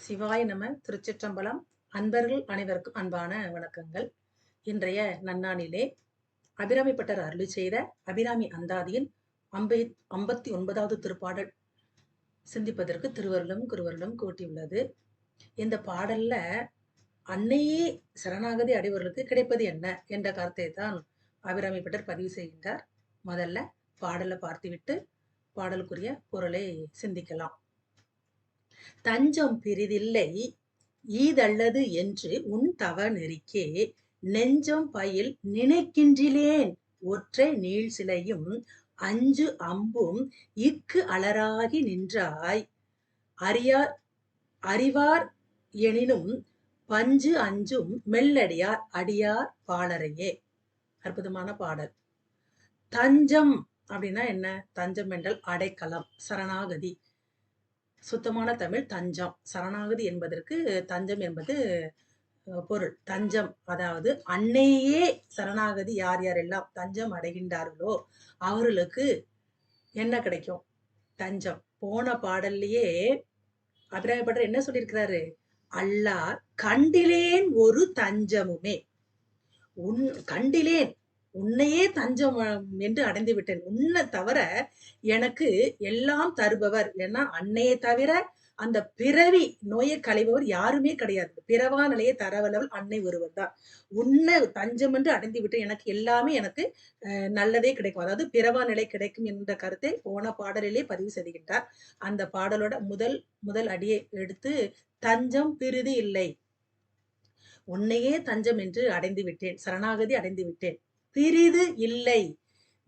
சிவாய நம. திருச்சிற்றம்பலம். அன்பர்கள் அனைவருக்கும் அன்பான வணக்கங்கள். இன்றைய நன்னாளிலே அபிராமிப்பட்டர் அருளி செய்த அபிராமி அந்தாதியின் 59வது திருப்பாடல் சிந்திப்பதற்கு திருவருளும் குருவருளும் கூட்டியுள்ளது. இந்த பாடல்ல அன்னையே சரணாகதி அடைவர்களுக்கு கிடைப்பது என்ன என்ற கருத்தை தான் அபிராமிப்பட்டர் பதிவு செய்கின்றார். முதல்ல பாடலை பார்த்துவிட்டு பாடலுக்குரிய பொருளை சிந்திக்கலாம். தஞ்சம் பிறிதில்லை ஈதல்லது என்று உன் தவ நெறிக்கே நெஞ்சம் பயில் நினைக்கின்றிலேன் ஒற்றை நீள் சிலையும் அஞ்சு அம்பும் இக்கு அலராகி நின்றாய் அறிவார் எனினும் பஞ்சு அஞ்சும் மெல்லடியார் அடியார் பாலரையே. அற்புதமான பாடல். தஞ்சம் அப்படின்னா என்ன? தஞ்சம் என்றால் அடைக்கலம், சரணாகதி. சுத்தமான தமிழ் தஞ்சம். சரணாகதி என்பதற்கு தஞ்சம் என்பது பொருள். தஞ்சம் அதாவது அன்னையே சரணாகதி யார் யாரெல்லாம் தஞ்சம் அடைகின்றார்களோ அவர்களுக்கு என்ன கிடைக்கும்? தஞ்சம். போன பாடல்லையே அபிராமிப்பட்டர் என்ன சொல்லியிருக்கிறாரு? அல்லார் கண்டிலேன் ஒரு தஞ்சமுமே. கண்டிலேன், உன்னையே தஞ்சம் என்று அடைந்து விட்டேன். உன்னை தவிர எனக்கு எல்லாம் தருபவர், ஏன்னா அன்னையை தவிர அந்த பிறவி நோயை களைபவர் யாருமே கிடையாது. பிறவா நிலையை தரவல்லவள் அன்னை ஒருவர் தான். உன்னை தஞ்சம் என்று அடைந்து விட்டு எனக்கு எல்லாமே எனக்கு நல்லதே கிடைக்கும். அதாவது பிறவா நிலை கிடைக்கும் என்ற கருத்தை போன பாடலிலே பதிவு செய்கின்றார். அந்த பாடலோட முதல் அடியை எடுத்து தஞ்சம் பிறிது இல்லை, உன்னையே தஞ்சம் என்று அடைந்து விட்டேன், சரணாகதி அடைந்து விட்டேன், பிறிது இல்லை,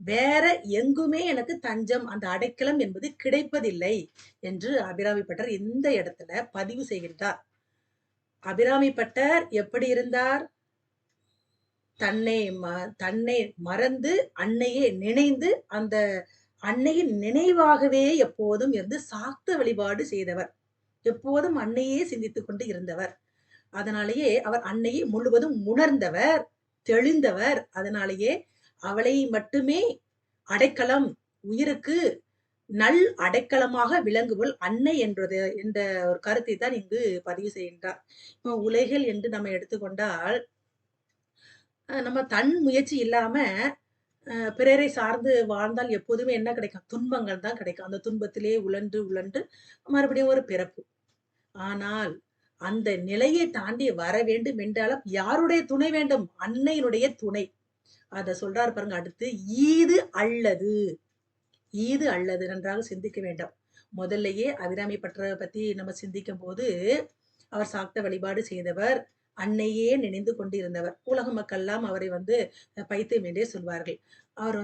வேற எங்குமே எனக்கு தஞ்சம் அந்த அடைக்கலம் என்பது கிடைப்பதில்லை என்று அபிராமிப்பட்டர் இந்த இடத்துல பதிவு செய்கின்றார். அபிராமிப்பட்டர் எப்படி இருந்தார்? தன்னை மறந்து அன்னையே நினைந்து அந்த அன்னையின் நினைவாகவே எப்போதும் இருந்து சாக்த வழிபாடு செய்தவர். எப்போதும் அன்னையே சிந்தித்துக் கொண்டு இருந்தவர். அதனாலேயே அவர் அன்னையை முழுவதும் உணர்ந்தவர், தெளிந்தவர். அதனாலேயே அவளை மட்டுமே அடைக்கலம், உயிருக்கு நல் அடைக்கலமாக விளங்குவள் அன்னை என்றது என்ற ஒரு கருத்தை தான் இங்கு பதிவு செய்கின்றார். இப்போ உலகில் என்று நம்ம எடுத்துக்கொண்டால் நம்ம தன் முயற்சி இல்லாம பிறரை சார்ந்து வாழ்ந்தால் எப்போதுமே என்ன கிடைக்கும்? துன்பங்கள் தான் கிடைக்கும். அந்த துன்பத்திலே உழன்று மறுபடியும் ஒரு பிறப்பு. ஆனால் அந்த நிலையை தாண்டி வர வேண்டும் என்றாலும் யாருடைய துணை வேண்டும்? அன்னையினுடைய துணை. அத சொல்றாரு பாருங்க. அடுத்து ஈது அல்லது நன்றாக சிந்திக்க வேண்டும். முதல்லயே அபிராமிப்பட்டரை பத்தி நம்ம சிந்திக்கும் போது அவர் சாக்த வழிபாடு செய்தவர், அன்னையே நினைந்து கொண்டிருந்தவர். உலக மக்கள் எல்லாம் அவரை பைத்தியம் என்றே சொல்வார்கள். அவர்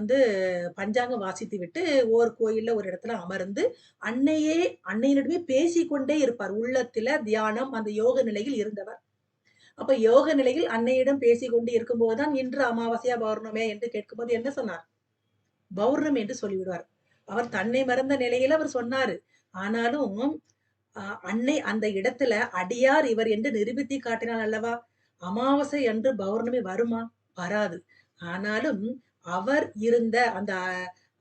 பஞ்சாங்கம் வாசித்து விட்டு கோயில்ல ஒரு இடத்துல அமர்ந்து அன்னையினிடமே பேசிக்கொண்டே இருப்பார். உள்ளத்துல தியானம், அந்த யோக நிலையில் இருந்தவர். அப்ப யோக நிலையில் அன்னையிடம் பேசிக்கொண்டு இருக்கும் போதுதான் இன்று அமாவாசையா பௌர்ணமே என்று கேட்கும்போது என்ன சொன்னார்? பௌர்ணமி என்று சொல்லிவிடுவார். அவர் தன்னை மறந்த நிலையில அவர் சொன்னாரு. ஆனாலும் அன்னை அந்த இடத்துல அடியார் இவர் என்று நிரூபித்து காட்டினார் அல்லவா? அமாவாசை அன்று பௌர்ணமி வருமா? வராது. ஆனாலும் அவர் இருந்த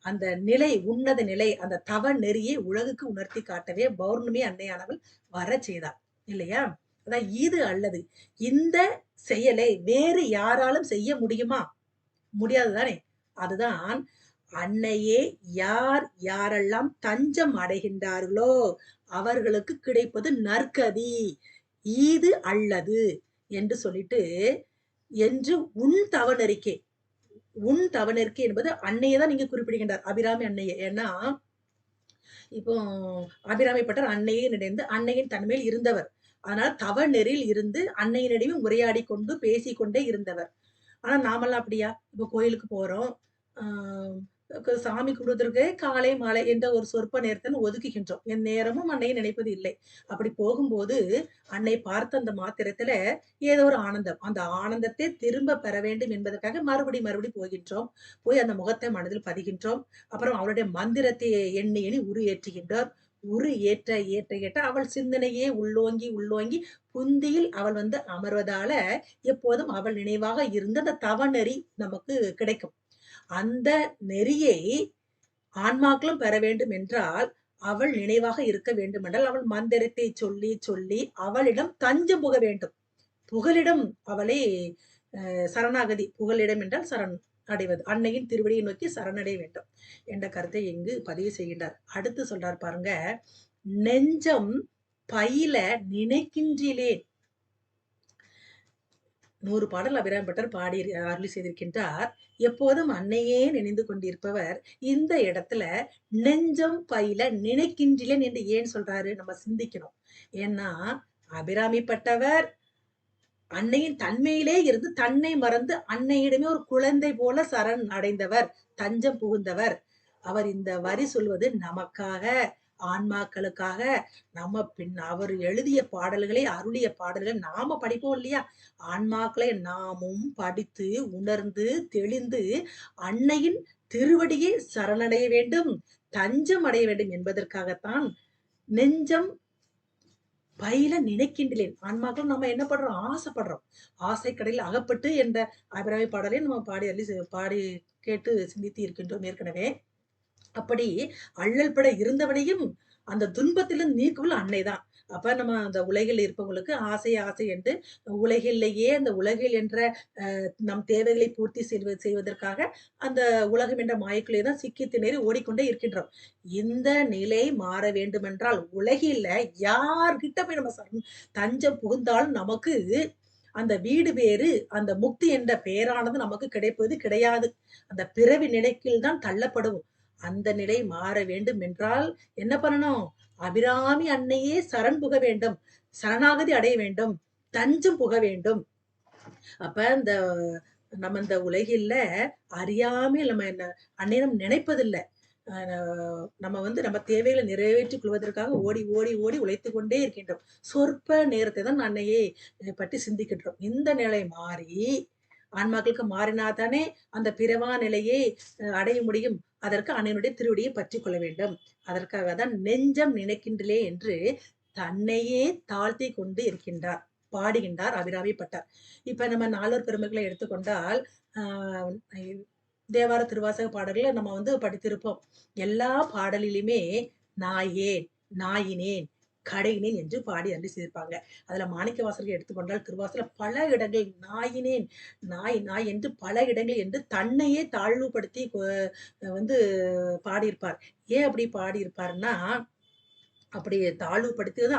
அந்த நிலை, உன்னத நிலை, அந்த தவ நெறியை உலகுக்கு உணர்த்தி காட்டவே பௌர்ணமி அன்னையானவள் வர செய்தார் இல்லையா? அதான் இது அல்லது இந்த செயலை வேறு யாராலும் செய்ய முடியுமா? முடியாதுதானே. அதுதான் அன்னையே யாரெல்லாம் தஞ்சம் அடைகின்றார்களோ அவர்களுக்கு கிடைப்பது நற்கதி, ஈது அல்லது என்று சொல்லிட்டு என்று உன் தவநெறிக்கே. உன் தவநெறிக்கை என்பது அன்னையை தான் நீங்க குறிப்பிடுகின்றார், அபிராமி அன்னையை. ஏன்னா இப்போ அபிராமிப்பட்டர் அன்னையை நினைந்து அன்னையின் தன்மையில் இருந்தவர். அதனால தவ நெறியில் இருந்து அன்னையினிடையே உரையாடி கொண்டு பேசிக்கொண்டே இருந்தவர். ஆனா நாமெல்லாம் அப்படியா? இப்போ கோயிலுக்கு போறோம், சாமி கும்பிடுவதற்கு காலை மாலை என்ற ஒரு சொற்ப நேரத்தை ஒதுக்குகின்றோம். என் நேரமும் அன்னையை நினைப்பது இல்லை. அப்படி போகும்போது அன்னை பார்த்த அந்த மாத்திரத்துல ஏதோ ஒரு ஆனந்தம், அந்த ஆனந்தத்தை திரும்ப பெற வேண்டும் என்பதற்காக மறுபடி போகின்றோம். போய் அந்த முகத்தை மனதில் பதிகின்றோம். அப்புறம் அவருடைய மந்திரத்தை எண்ணி உரு ஏற்றுகின்றோர். உரு ஏற்ற அவள் சிந்தனையே உள்ளோங்கி புந்தியில் அவள் அமர்வதால எப்போதும் அவள் நினைவாக இருந்த அந்த தவநெறி நமக்கு கிடைக்கும். அந்த நெறியை ஆன்மாக்களும் பெற வேண்டும் என்றால் அவள் நினைவாக இருக்க வேண்டுமென்றால் அவள் மந்திரத்தை சொல்லி சொல்லி அவளிடம் தஞ்சம் புக வேண்டும். புகலிடம் அவளை சரணாகதி, புகலிடம் என்றால் சரண் அடைவது, அன்னையின் திருவடியை நோக்கி சரணடைய வேண்டும் என்ற கருத்தை இங்கு பதிவு செய்கின்றார். அடுத்து சொல்றார் பாருங்க, நெஞ்சம் பயில நினைக்கின்றிலேன். 100 பாடல் அபிராமி பட்டர் பாடி அருளி செய்திருக்கின்றார். எப்போதும் அன்னையே நினைந்து கொண்டிருப்பவர் இந்த இடத்துல நெஞ்சம் பயில நினைக்கின்றேன் என்று ஏன் சொல்றாரு? நம்ம சிந்திக்கணும். ஏன்னா அபிராமி பட்டவர் அன்னையின் தன்மையிலே இருந்து தன்னை மறந்து அன்னையிடமே ஒரு குழந்தை போல சரண் அடைந்தவர், தஞ்சம் புகுந்தவர். அவர் இந்த வரி சொல்வது நமக்காக, ஆன்மாக்களுக்காக. நம்ம அவர் எழுதிய பாடல்களை, அருளிய பாடல்களை நாம படிப்போம் இல்லையா? ஆன்மாக்களை நாமும் படித்து உணர்ந்து தெளிந்து அன்னையின் திருவடியை சரணடைய வேண்டும், தஞ்சம் அடைய வேண்டும் என்பதற்காகத்தான் நெஞ்சம் பயில நினைக்கின்றேன். ஆன்மாக்கள் நம்ம என்ன பண்றோம்? ஆசைப்படுறோம். ஆசை கடையில் அகப்பட்டு என்ற அபிராமி பாடலை நம்ம பாடி கேட்டு சிந்தித்து இருக்கின்றோம் ஏற்கனவே. அப்படி அல்லல் பட இருந்தவனையும் அந்த துன்பத்திலும் நீக்குவள் அன்னைதான். அப்ப நம்ம அந்த உலகில் இருப்பவங்களுக்கு ஆசை ஆசை என்று உலகிலேயே அந்த உலகில் என்ற நம் தேவைகளை பூர்த்தி செய்வதற்காக அந்த உலகம் என்ற மாயக்குள்ளே தான் சிக்கி திணறி ஓடிக்கொண்டே இருக்கின்றோம். இந்த நிலை மாற வேண்டுமென்றால் உலகில யார்கிட்ட போய் நம்ம தஞ்சம் புகுந்தாலும் நமக்கு அந்த வீடு வேறு, அந்த முக்தி என்ற பெயரானது நமக்கு கிடைப்பது கிடையாது. அந்த பிறவி நிலைக்குள் தான் தள்ளப்படுவோம். அந்த நிலை மாற வேண்டும் என்றால் என்ன பண்ணணும்? அபிராமி அன்னையே சரண் புக வேண்டும், சரணாகதி அடைய வேண்டும், தஞ்சம் புக வேண்டும். அப்ப நம்ம இந்த உலகில அறியாமல் நம்ம என்ன அன்னையை நம்ம நினைப்பதில்லை. நம்ம நம்ம தேவைகளை நிறைவேற்றிக் கொள்வதற்காக ஓடி ஓடி ஓடி உழைத்துக் கொண்டே இருக்கின்றோம். சொற்ப நேரத்தை தான் அன்னையை பற்றி சிந்திக்கின்றோம். இந்த நிலை மாறி ஆன்மாக்களுக்கு மாறினாதானே அந்த பிறவா நிலையை அடைய முடியும். அதற்கு அன்னையினுடைய திருவடியை பற்றி கொள்ள வேண்டும். அதற்காக தான் நெஞ்சம் நினைக்கின்றே என்று தன்னையே தாழ்த்தி கொண்டு இருக்கின்றார், பாடுகின்றார் அபிராமி பட்டர். இப்ப நம்ம நால்வர் பெருமக்களை எடுத்துக்கொண்டால் தேவார திருவாசக பாடல்களை நம்ம படித்திருப்போம். எல்லா பாடலிலுமே நாயேன், நாயினேன், கடையினேன் என்று பாடி அருளி செய்திருப்பாங்க. அதுல மாணிக்க வாசகரை எடுத்துக்கொண்டால் திருவாசல பல இடங்கள் நாயினேன், நாய் நாய் என்று பல இடங்கள் என்று தன்னையே தாழ்வுபடுத்தி பாடியிருப்பார். ஏன் அப்படி பாடியிருப்பாருன்னா, அப்படி தாழ்வுபடுத்தியது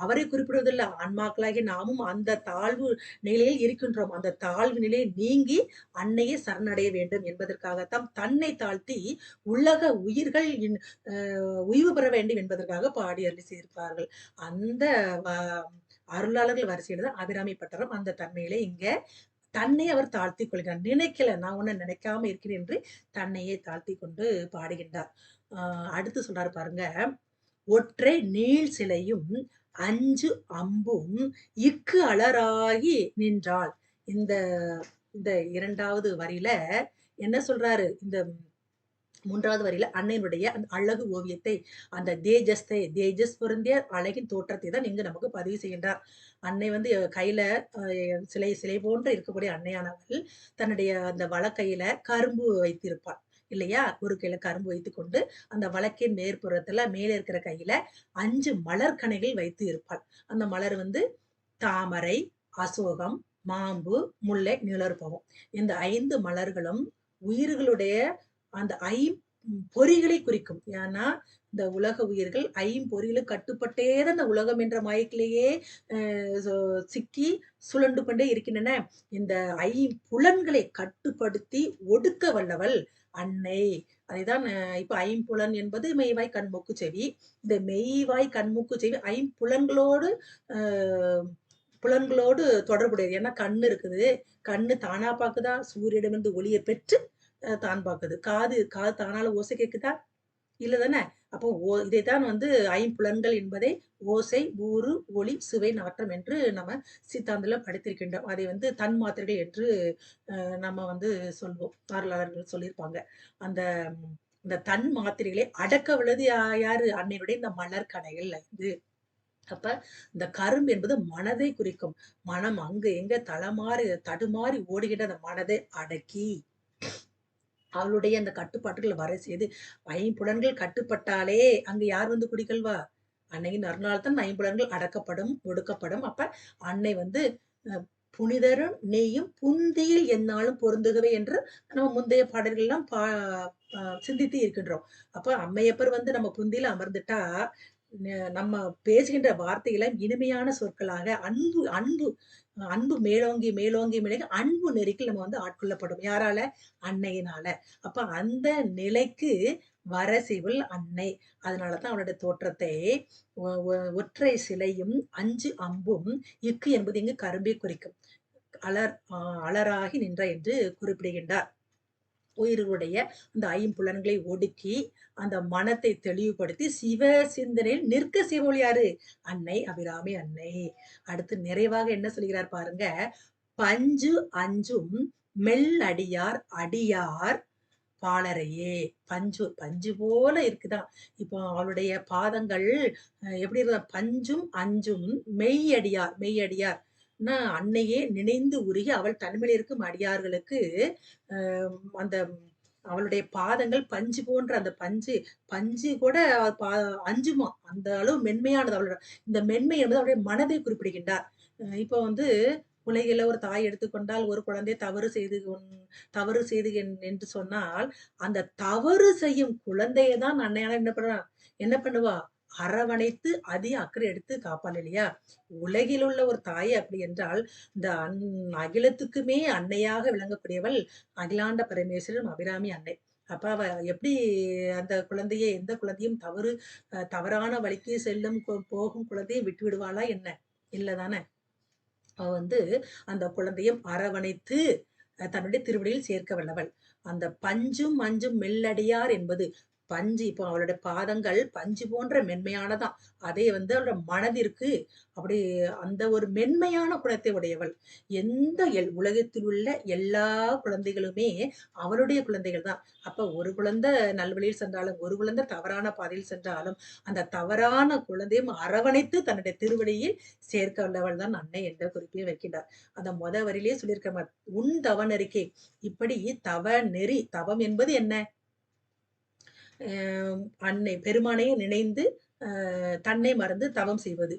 அவரை குறிப்பிடுவதில்லை. ஆன்மாக்களாகிய நாமும் அந்த தாழ்வு நிலையில் இருக்கின்றோம். அந்த தாழ்வு நிலையை நீங்கி அன்னையை சரணடைய வேண்டும் என்பதற்காகத்தான் தன்னை தாழ்த்தி உலக உயிர்கள் உய்வு பெற வேண்டும் என்பதற்காக பாடி அருளி செய்திருப்பார்கள். அந்த அருளாளர்கள் வரிசையில் தான் அபிராமி பட்டரும் அந்த தன்மையிலே இங்க தன்னை அவர் தாழ்த்தி கொள்கிறார். நினைக்கல, நான் உன்னை நினைக்காம இருக்கிறேன் என்று தன்னையே தாழ்த்தி கொண்டு பாடுகின்றார். அடுத்து சொல்றாரு பாருங்க, ஒற்றை நீள் சிலையும் அஞ்சு அம்பும் இக்கு அலராகி நின்றாள். இந்த இந்த 2வது வரியில என்ன சொல்றாரு? இந்த 3வது வரியில அன்னையினுடைய அந்த அழகு ஓவியத்தை, அந்த தேஜஸ் பொருந்திய அழகின் தோற்றத்தை தான் இங்கு நமக்கு பதிவு செய்கின்றார். அன்னை கையில சிலை போன்று இருக்கக்கூடிய அன்னையானவள் தன்னுடைய அந்த வலக்கையில கரும்பு வைத்திருப்பாள் இல்லையா? ஒரு கையில கரும்பு வைத்துக் கொண்டு அந்த வழக்கின் மேற்புறத்துல மேலே இருக்கிற கையில 5 மலர்கணைகள் வைத்து இருப்பாள். அந்த மலர் தாமரை, அசோகம், மாம்பு, முல்லை, நிழற்பவம். இந்த 5 மலர்களும் உயிர்களுடைய அந்த பொறிகளை குறிக்கும். ஏன்னா இந்த உலக உயிர்கள் ஐம்பொறிகளுக்கு கட்டுப்பட்டே தான் இந்த உலகம் என்ற மயக்கிலேயே சிக்கி சுழண்டு கொண்டே இருக்கின்றன. இந்த ஐம்புலன்களை கட்டுப்படுத்தி ஒடுக்க வல்லவள் அன்னை. அதைதான் இப்ப ஐம்புலன் என்பது மெய்வாய் கண்மூக்கு செவி. இந்த மெய்வாய் கண்மூக்கு செவி ஐம்புலன்களோடு புலன்களோடு தொடர்புடையது. ஏன்னா கண்ணு இருக்குது, கண்ணு தானா பாக்குதா? சூரியனிடமிருந்து ஒளியை பெற்று தான் பாக்குது. காது தானால ஓசை கேக்குதா? இல்லதானே? அப்போ இதைத்தான் ஐம்புலன்கள் என்பதை ஓசை, ஊறு, ஒளி, சுவை, நாற்றம் என்று நம்ம சித்தாந்தல படித்திருக்கின்றோம். அதை தன் மாத்திரைகள் என்று நம்ம சொல்வோம். வரலாறுகள் சொல்லியிருப்பாங்க. அந்த இந்த தன் மாத்திரைகளை அடக்க உள்ளது யாரு? அன்னையுடைய இந்த மலர் கணைகள். அப்ப இந்த கரும்பு என்பது மனதை குறிக்கும். மனம் அங்கு எங்க தடுமாறி ஓடுகின்ற அந்த மனதை அடக்கி அவளுடைய அந்த கட்டுப்பாட்டுகள் வர செய்து, ஐம்புலன்கள் கட்டுப்பட்டாலே அங்க யார் வந்து குடிகொள்வா? அன்னையின் அருளால் தான் ஐம்புலன்கள் அடக்கப்படும், ஒடுக்கப்படும். அப்ப அன்னை வந்து அ புனிதரும் நீயும் புந்தியில் எந்நாளும் பொருந்துகவே என்று நம்ம முந்தைய பாடல்கள்லாம் சிந்தித்து இருக்கின்றோம். அப்ப அம்மையப்பர் வந்து நம்ம புந்தியில அமர்ந்துட்டா, நம்ம பேசுகின்ற வார்த்தைகள இனிமையான சொற்களாக அன்பு அன்பு அன்பு மேலோங்கி, மேலோங்கி, மேலோங்கி அன்பு நெறிக்கு நம்ம வந்து ஆட்கொள்ளப்படும். யாரால? அன்னையினால. அப்ப அந்த நிலைக்கு வரசிவள் அன்னை. அதனால தான் அவளுடைய தோற்றத்தை ஒ ஒ ஒற்றை சிலையும், 5 அம்பும், இக்கு என்பது இங்கு கரும்பை குறிக்கும். அலராகி நின்ற என்று குறிப்பிடுகின்றார். உயிர்களுடைய அந்த ஐம்புலன்களை ஒடுக்கி, அந்த மனத்தை தெளிவுபடுத்தி, சிவ சிந்தனையில் நிற்க செய்பவள் யாரு? அன்னை அபிராமி அன்னை. அடுத்து நிறைவாக என்ன சொல்கிறார் பாருங்க. பஞ்சு அஞ்சும் மெல்லடியார் அடியார் பாலரையே. பஞ்சு பஞ்சு போல இருக்குதாம். இப்போ அவளுடைய பாதங்கள் எப்படி இருக்குதா? பஞ்சும் அஞ்சும் மெய்யடியார் மெய்யடியார் அன்னையே நினைந்து உருகி அவள் தன்மையில் இருக்கும் அடியார்களுக்கு அந்த அவளுடைய பாதங்கள் பஞ்சு போன்ற அந்த பஞ்சு பஞ்சு கூட அஞ்சுமா அந்த அளவு மென்மையானது அவளோட. இந்த மென்மை என்பது அவருடைய மனதை குறிப்பிடுகின்றார். இப்போ வந்து உலகில ஒரு தாய் எடுத்துக்கொண்டால் ஒரு குழந்தை தவறு செய்து என்று சொன்னால் அந்த தவறு செய்யும் குழந்தையை தான் அன்னையான என்ன பண்ணுவா? அரவணைத்து அதிக அக்கறை எடுத்து காப்பாள் இல்லையா? உலகில் உள்ள ஒரு தாய் அப்படி என்றால் இந்த அகிலத்துக்குமே அன்னையாக விளங்கக்கூடியவள் அகிலாண்ட பரமேஸ்வரன் அபிராமி அன்னை. அப்ப அவ எப்படி அந்த குழந்தையை எந்த குழந்தையும் தவறான வழிக்கு செல்லும் போகும் குழந்தையை விட்டு விடுவாளா என்ன? இல்லதானே? அவ வந்து அந்த குழந்தையும் அரவணைத்து தன்னுடைய திருவடியில் சேர்க்க வல்லவள். அந்த பஞ்சும் மஞ்சும் மெல்லடியார் என்பது பஞ்சு இப்போ அவளுடைய பாதங்கள் பஞ்சு போன்ற மென்மையானதாம். அதே வந்து அவளோட மனதிற்கு அப்படி அந்த ஒரு மென்மையான குணத்தை உடையவள். எந்த உலகத்தில் உள்ள எல்லா குழந்தைகளுமே அவளுடைய குழந்தைகள் தான். அப்ப ஒரு குழந்தை நல்வழியில் சென்றாலும் ஒரு குழந்தை தவறான பாதையில் சென்றாலும் அந்த தவறான குழந்தையும் அரவணைத்து தன்னுடைய திருவடியில் சேர்க்க வல்லவள் தான் அன்னை என்ற குறிப்பை வைக்கின்றார். அந்த வரியிலேயே சொல்லியிருக்க உன் தவ நெறிக்கை இப்படி தவ நெறி தவம் என்பது என்ன? அன்னை பெருமானையே நினைந்து தன்னை மறந்து தவம் செய்வது.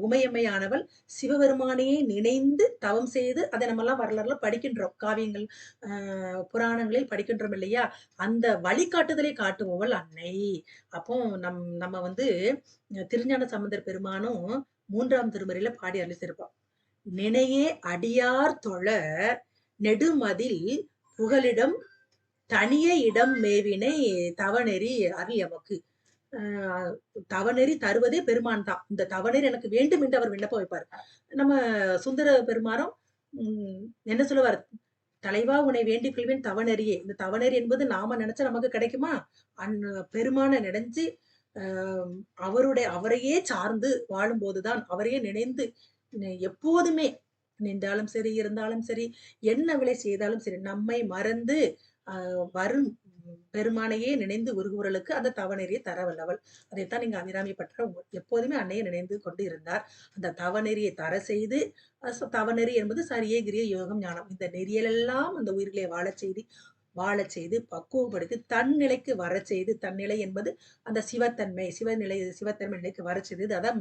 உமையம்மையானவள் சிவபெருமானையே நினைந்து தவம் செய்து அதை நம்மெல்லாம் வரலாறுல படிக்கின்றோம். காவியங்கள் புராணங்களில் படிக்கின்றோம் இல்லையா? அந்த வழிகாட்டுதலை காட்டுபவள் அன்னை. அப்போ நம்ம வந்து திருஞான சம்பந்தர் பெருமானும் 3ஆம் திருமுறையில பாடி அருளிச்சிருப்பான். நினையே அடியார் தொழ நெடுமதில் புகலிடம் தனிய இடம் மேவினை தவநெறி அருள் எமக்கு. தவநெறி தருவதே பெருமான் தான். இந்த தவநெறி எனக்கு வேண்டும் என்று அவர் விண்ணப்பம் வைப்பார். நம்ம சுந்தர பெருமாறும் என்ன சொல்லுவார்? தலைவா உன்னை வேண்டிக் கொள்வேன் தவநெறியே. இந்த தவநெறி என்பது நாம நினைச்சா நமக்கு கிடைக்குமா? பெருமான நினைஞ்சு அவரையே சார்ந்து வாழும்போதுதான் அவரையே நினைந்து எப்போதுமே நின்றாலும் சரி இருந்தாலும் சரி என்ன விலை செய்தாலும் சரி நம்மை மறந்து வரும் பெருமானையே நினைந்து உருகுவர்களுக்கு அந்த தவநெறியை தர வல்லவள். அதைத்தான் நீங்க அபிராமி பற்ற எப்போதுமே அன்னையை நினைந்து கொண்டு இருந்தார். அந்த தவநெறியை தர செய்து தவநெறி என்பது சரியே கிரிய யோகம் ஞானம் இந்த நெறியலெல்லாம் அந்த உயிர்களை வாழச் செய்து பக்குவப்படுத்தி தன் நிலைக்கு வர செய்து தன்னிலை என்பது அந்த சிவத்தன்மை நிலைக்கு வர செய்து அதான்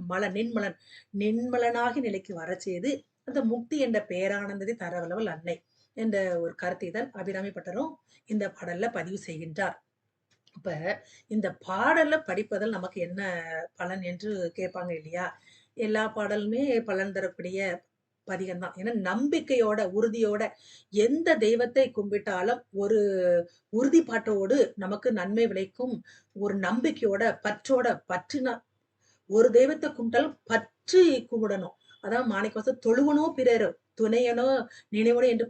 நின்மலனாகி நிலைக்கு வர செய்து அந்த முக்தி என்ற பேரானந்தத்தை தரவல்லவள் அன்னை என்ற ஒரு கருத்தை தான் அபிராமி பட்டரும் இந்த பாடல்ல பதிவு செய்கின்றார். அப்ப இந்த பாடல்ல படிப்பதில் நமக்கு என்ன பலன் என்று கேட்பாங்க இல்லையா? எல்லா பாடலுமே பலன் தரக்கூடிய பதிகம் தான். ஏன்னா நம்பிக்கையோட உறுதியோட எந்த தெய்வத்தை கும்பிட்டாலும் ஒரு உறுதிப்பாட்டோடு நமக்கு நன்மை விளைக்கும் ஒரு நம்பிக்கையோட பற்றினா ஒரு தெய்வத்தை கும்பிட்டாலும் பற்றி கும்பிடணும். அதான் மாணிக்கவாசகர் தொழுவனோ பிறர் துணையனோ நினைவனோ என்று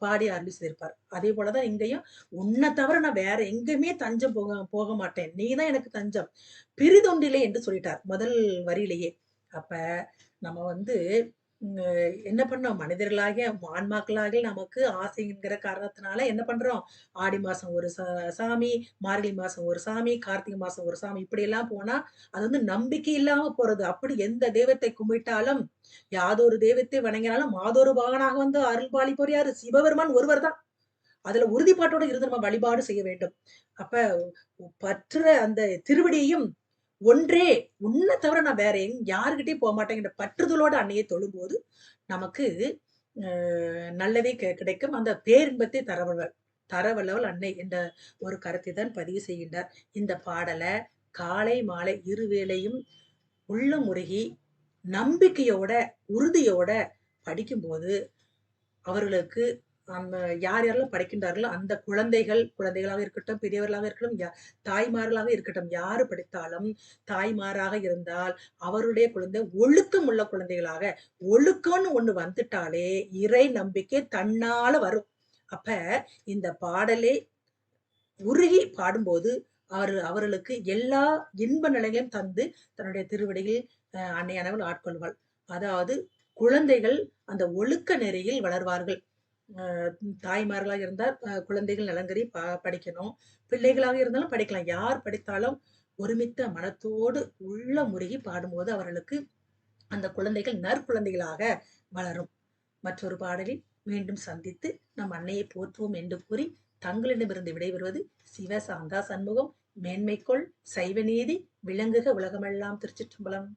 பாடி அருளி செய்திருப்பார். அதே போலதான் இங்கேயும் உன்னை தவிர நான் வேற எங்கேயுமே தஞ்சம் போக மாட்டேன். நீதான் எனக்கு தஞ்சம். பிரிதொண்டிலே என்று சொல்லிட்டார் முதல் வரியிலேயே. அப்ப நம்ம வந்து என்ன பண்ணோம்? மனிதர்களாகிய ஆன்மாக்களாகிய நமக்கு ஆசைங்கிற காரணத்தினால என்ன பண்றோம்? ஆடி மாசம் ஒரு சாமி, மார்கழி மாசம் ஒரு சாமி, கார்த்திகை மாசம் ஒரு சாமி இப்படி எல்லாம் போனா அது வந்து நம்பிக்கை இல்லாம போறது. அப்படி எந்த தெய்வத்தை கும்பிட்டாலும் யாதொரு தெய்வத்தை வணங்கினாலும் மாதொரு பாகனாக வந்து அருள் பாலிப்பவர் யாரு? சிவபெருமான் ஒருவர் தான். அதுல உறுதிப்பாட்டோட இருந்து நம்ம வழிபாடு செய்ய வேண்டும். அப்ப பற்றுற அந்த திருவடியையும் ஒன்றே உன்ன தவிர நான் வேற யாருகிட்டயும் போமாட்டேங்கிற பற்றுதலோட அன்னையை தொழும்போது நமக்கு நல்லதே கிடைக்கும். அந்த பேரின்பத்தை தரவல்லவள் அன்னை என்ற ஒரு கருத்தை தான் பதிவு செய்கின்றார். இந்த பாடல காலை, மாலை இருவேளையும் உள்ளம் உருகி, நம்பிக்கையோட, உறுதியோட படிக்கும்போது, அவர்களுக்கு யார் யாரெல்லாம் படிக்கின்றார்களோ, அந்த குழந்தைகளாக இருக்கட்டும், பெரியவர்களாக இருக்கட்டும், தாய்மார்களாக இருக்கட்டும், யாரு படித்தாலும், தாய்மாராக இருந்தால், அவருடைய குழந்தை ஒழுக்கம் உள்ள குழந்தைகளாக, ஒழுக்கம்னு ஒண்ணு வந்துட்டாலே, இறை நம்பிக்கை தன்னால வரும். அப்ப இந்த பாடலே உருகி பாடும்போது, அவர்களுக்கு எல்லா இன்ப நிலைகளையும் தந்து, தன்னுடைய திருவடியில் அன்னையானவள் ஆட்கொள்வாள். அதாவது குழந்தைகள் அந்த ஒழுக்க நெறியில் வளர்வார்கள். தாய்மார்களாக இருந்தால் குழந்தைகள் நலங்கரி படிக்கணும். பிள்ளைகளாக இருந்தாலும் படிக்கலாம். யார் படித்தாலும் ஒருமித்த மனத்தோடு உள்ள முருகி பாடும்போது அவர்களுக்கு அந்த குழந்தைகள் நற்குழந்தைகளாக வளரும். மற்றொரு பாடலில் மீண்டும் சந்தித்து நம் அன்னையை போற்றுவோம் என்று கூறி தங்களிடமிருந்து விடைபெறுவது சிவசாந்தா சண்முகம். மேன்மைக்கொள் சைவநீதி விளங்குக உலகமெல்லாம். திருச்சிற்றம்பலம்.